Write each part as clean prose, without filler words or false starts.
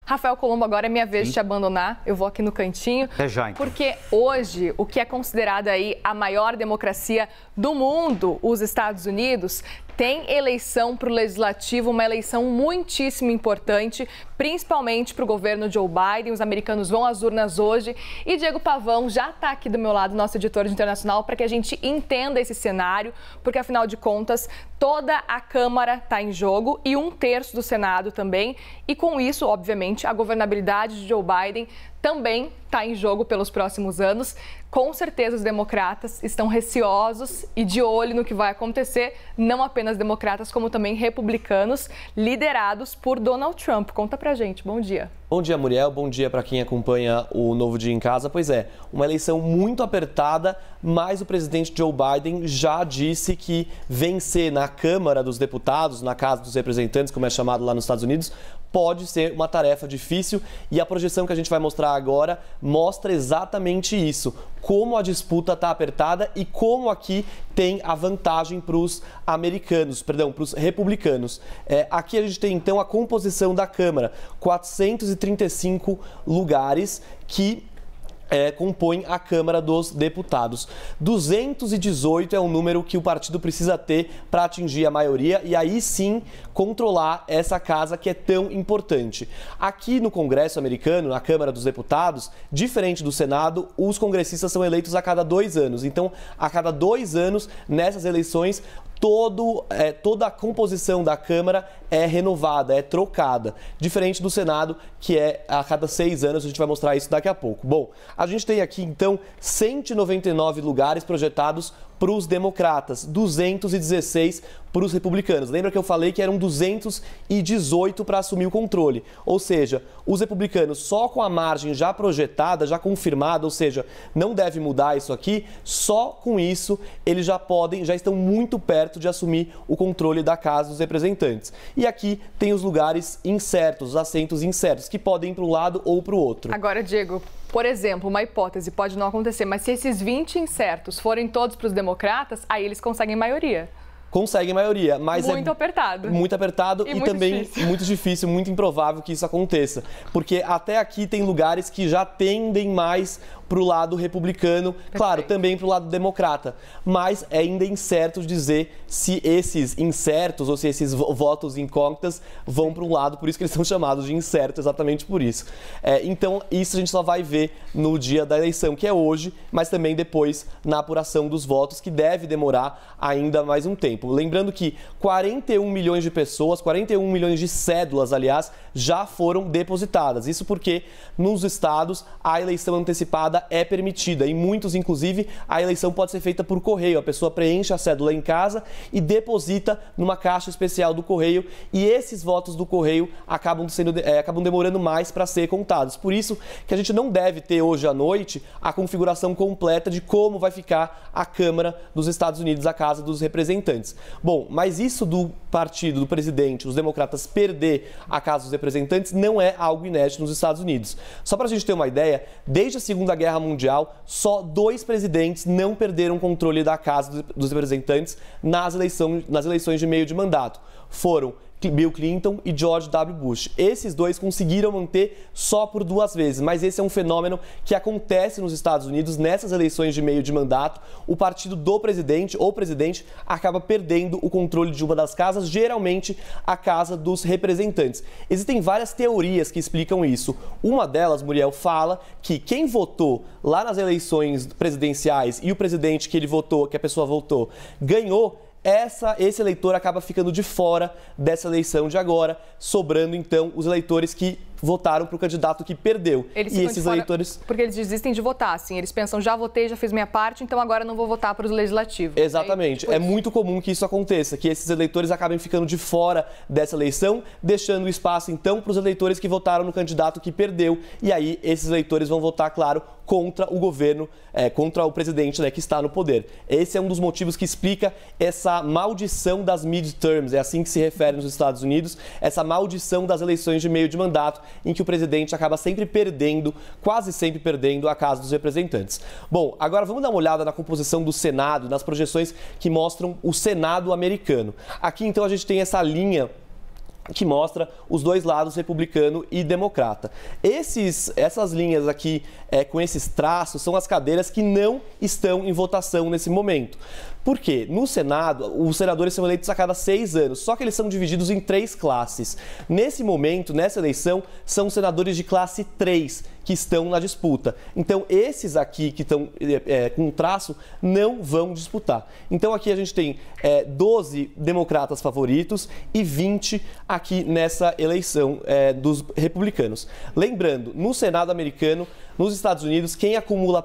Rafael Colombo, agora é minha vez de te abandonar. Eu vou aqui no cantinho. Até já, então. Porque hoje, o que é considerado aí a maior democracia do mundo, os Estados Unidos, tem eleição para o Legislativo, uma eleição muitíssimo importante, principalmente para o governo Joe Biden. Os americanos vão às urnas hoje e Diego Pavão já está aqui do meu lado, nosso editor de internacional, para que a gente entenda esse cenário, porque afinal de contas, toda a Câmara está em jogo e 1/3 do Senado também. E com isso, obviamente, a governabilidade de Joe Biden também está em jogo pelos próximos anos. Com certeza os democratas estão receosos e de olho no que vai acontecer, não apenas democratas, como também republicanos, liderados por Donald Trump. Conta pra gente, bom dia. Bom dia, Muriel. Bom dia para quem acompanha o Novo Dia em Casa. Pois é, uma eleição muito apertada, mas o presidente Joe Biden já disse que vencer na Câmara dos Deputados, na Casa dos Representantes, como é chamado lá nos Estados Unidos, pode ser uma tarefa difícil, e a projeção que a gente vai mostrar agora mostra exatamente isso, como a disputa está apertada e como aqui tem a vantagem para os para os republicanos. Aqui a gente tem então a composição da Câmara, 435 lugares que compõem a Câmara dos Deputados. 218 é o número que o partido precisa ter para atingir a maioria e aí sim controlar essa casa que é tão importante. Aqui no Congresso americano, na Câmara dos Deputados, diferente do Senado, os congressistas são eleitos a cada 2 anos. Então, a cada 2 anos, nessas eleições, toda a composição da Câmara é renovada, é trocada. Diferente do Senado, que é a cada 6 anos, a gente vai mostrar isso daqui a pouco. Bom, a gente tem aqui, então, 199 lugares projetados para os democratas, 216 para os republicanos. Lembra que eu falei que eram 218 para assumir o controle? Ou seja, os republicanos só com a margem já projetada, já confirmada, ou seja, não deve mudar isso aqui, só com isso eles já estão muito perto de assumir o controle da Casa dos Representantes. E aqui tem os lugares incertos, os assentos incertos, que podem ir para um lado ou para o outro. Agora, Diego, por exemplo, uma hipótese, pode não acontecer, mas se esses 20 incertos forem todos para os democratas, aí eles conseguem maioria. Conseguem maioria, mas muito apertado. Muito apertado e muito também difícil. Muito difícil, muito improvável que isso aconteça. Porque até aqui tem lugares que já tendem mais para o lado republicano, perfeito, claro, também para o lado democrata. Mas é ainda incerto dizer se esses incertos ou se esses votos incógnitas vão para um lado, por isso que eles são chamados de incerto, exatamente por isso. Então, isso a gente só vai ver no dia da eleição, que é hoje, mas também depois na apuração dos votos, que deve demorar ainda mais um tempo. Lembrando que 41 milhões de pessoas, 41 milhões de cédulas, aliás, já foram depositadas. Isso porque nos estados a eleição antecipada é permitida. Em muitos, inclusive, a eleição pode ser feita por correio. A pessoa preenche a cédula em casa e deposita numa caixa especial do correio, e esses votos do correio acabam demorando mais para ser contados. Por isso que a gente não deve ter hoje à noite a configuração completa de como vai ficar a Câmara dos Estados Unidos, a Casa dos Representantes. Bom, mas isso do partido, do presidente, os democratas, perder a Casa dos Representantes não é algo inédito nos Estados Unidos. Só para a gente ter uma ideia, desde a Segunda Guerra Mundial, só 2 presidentes não perderam o controle da Casa dos Representantes nas eleições de meio de mandato. Foram Bill Clinton e George W. Bush. Esses 2 conseguiram manter só por 2 vezes, mas esse é um fenômeno que acontece nos Estados Unidos. Nessas eleições de meio de mandato, o partido do presidente ou presidente acaba perdendo o controle de uma das casas, geralmente a Casa dos Representantes. Existem várias teorias que explicam isso. Uma delas, Muriel, fala que quem votou lá nas eleições presidenciais e o presidente que a pessoa votou, ganhou, esse eleitor acaba ficando de fora dessa eleição de agora, sobrando então os eleitores que votaram para o candidato que perdeu. E esses eleitores... Porque eles desistem de votar, assim. Eles pensam, já votei, já fiz minha parte, então agora não vou votar para o legislativo. Exatamente. É muito comum que isso aconteça, que esses eleitores acabem ficando de fora dessa eleição, deixando espaço, então, para os eleitores que votaram no candidato que perdeu. E aí, esses eleitores vão votar, claro, contra o governo, contra o presidente, né, que está no poder. Esse é um dos motivos que explica essa maldição das midterms, é assim que se refere nos Estados Unidos, essa maldição das eleições de meio de mandato, em que o presidente acaba sempre perdendo, quase sempre perdendo, a Casa dos Representantes. Bom, agora vamos dar uma olhada na composição do Senado, nas projeções que mostram o Senado americano. Aqui, então, a gente tem essa linha que mostra os dois lados, republicano e democrata. Essas linhas aqui, com esses traços, são as cadeiras que não estão em votação nesse momento. Por quê? No Senado, os senadores são eleitos a cada 6 anos, só que eles são divididos em 3 classes. Nesse momento, nessa eleição, são senadores de classe 3 que estão na disputa. Então, esses aqui que estão com traço não vão disputar. Então, aqui a gente tem 12 democratas favoritos e 20 aqui nessa eleição dos republicanos. Lembrando, no Senado americano, nos Estados Unidos, quem acumula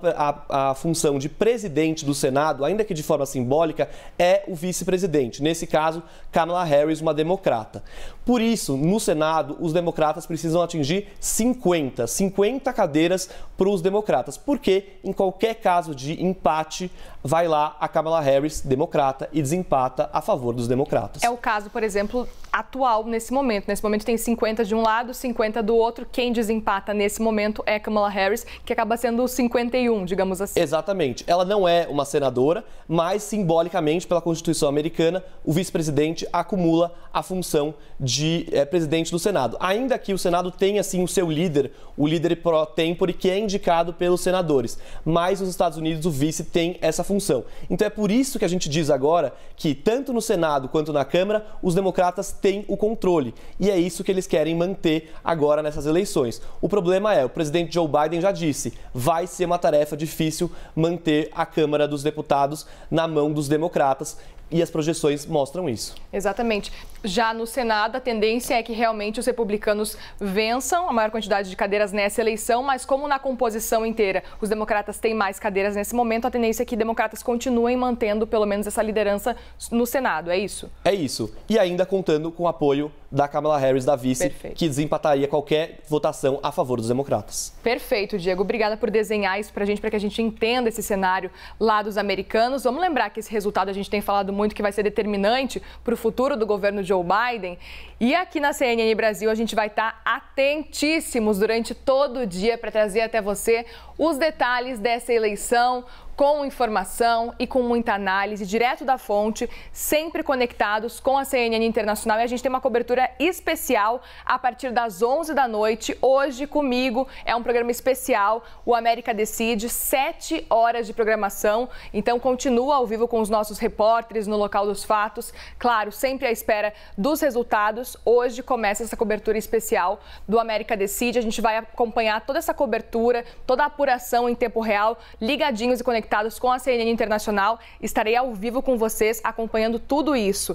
a função de presidente do Senado, ainda que de forma simbólica, é o vice-presidente. Nesse caso, Kamala Harris, uma democrata. Por isso, no Senado, os democratas precisam atingir 50 cadeiras para os democratas, porque em qualquer caso de empate, vai lá a Kamala Harris, democrata, e desempata a favor dos democratas. É o caso, por exemplo, atual nesse momento. Nesse momento tem 50 de um lado, 50 do outro. Quem desempata nesse momento é Kamala Harris, que acaba sendo 51, digamos assim. Exatamente. Ela não é uma senadora, mas simbolicamente, pela Constituição americana, o vice-presidente acumula a função de presidente do Senado. Ainda que o Senado tenha, sim, o seu líder, o líder pro tempore, que é indicado pelos senadores. Mas nos Estados Unidos, o vice tem essa função. Então é por isso que a gente diz agora que, tanto no Senado quanto na Câmara, os democratas têm o controle. E é isso que eles querem manter agora nessas eleições. O problema é, o presidente Joe Biden já disse, vai ser uma tarefa difícil manter a Câmara dos Deputados na mão dos democratas. E as projeções mostram isso. Exatamente. Já no Senado, a tendência é que realmente os republicanos vençam a maior quantidade de cadeiras nessa eleição, mas como na composição inteira os democratas têm mais cadeiras nesse momento, a tendência é que democratas continuem mantendo pelo menos essa liderança no Senado, é isso? É isso. E ainda contando com o apoio da Kamala Harris, da vice, Perfeito. Que desempataria qualquer votação a favor dos democratas. Perfeito, Diego. Obrigada por desenhar isso pra gente, para que a gente entenda esse cenário lá dos americanos. Vamos lembrar que esse resultado a gente tem falado muito que vai ser determinante para o futuro do governo Joe Biden. E aqui na CNN Brasil a gente vai estar atentíssimos durante todo o dia para trazer até você os detalhes dessa eleição, com informação e com muita análise, direto da fonte, sempre conectados com a CNN Internacional. E a gente tem uma cobertura especial a partir das 11 da noite. Hoje, comigo, é um programa especial, o América Decide, 7 horas de programação. Então, continua ao vivo com os nossos repórteres no local dos fatos. Claro, sempre à espera dos resultados. Hoje começa essa cobertura especial do América Decide. A gente vai acompanhar toda essa cobertura, toda a apuração em tempo real, ligadinhos e conectados com a CNN Internacional. Estarei ao vivo com vocês acompanhando tudo isso.